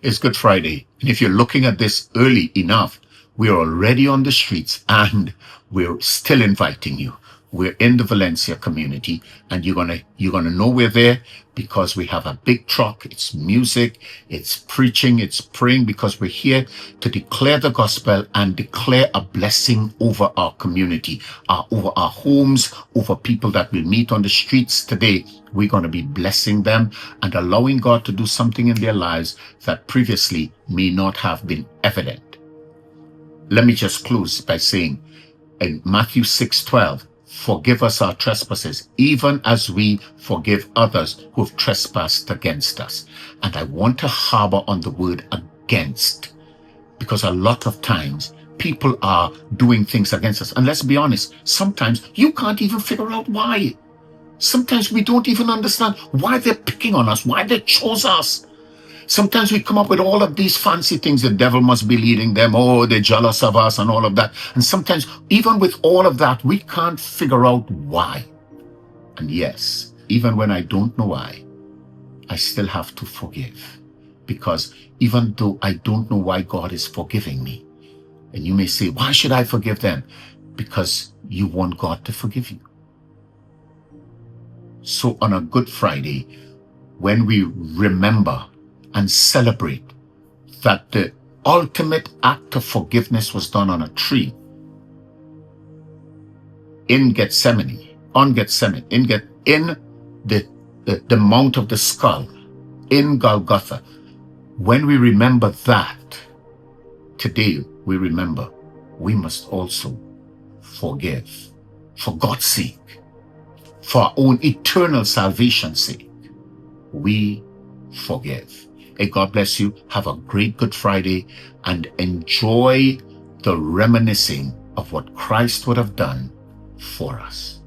It's Good Friday. And if you're looking at this early enough, we're already on the streets and we're still inviting you. We're in the Valencia community, and you're gonna know we're there because we have a big truck. It's music, it's preaching, it's praying, because we're here to declare the gospel and declare a blessing over our community, over our homes, over people that we meet on the streets today. We're going to be blessing them and allowing God to do something in their lives that previously may not have been evident. Let me just close by saying in Matthew 6:12, forgive us our trespasses, even as we forgive others who have trespassed against us. And I want to harbor on the word against, because a lot of times people are doing things against us. And let's be honest, sometimes you can't even figure out why. Sometimes we don't even understand why they're picking on us, why they chose us. Sometimes we come up with all of these fancy things. The devil must be leading them. Oh, they're jealous of us and all of that. And sometimes, even with all of that, we can't figure out why. And yes, even when I don't know why, I still have to forgive. Because even though I don't know why God is forgiving me, and you may say, why should I forgive them? Because you want God to forgive you. So on a Good Friday, when we remember and celebrate that the ultimate act of forgiveness was done on a tree in Gethsemane, in the Mount of the Skull, in Golgotha. When we remember that, today we remember we must also forgive, for God's sake, for our own eternal salvation's sake. We forgive. Hey, God bless you. Have a great Good Friday and enjoy the reminiscing of what Christ would have done for us.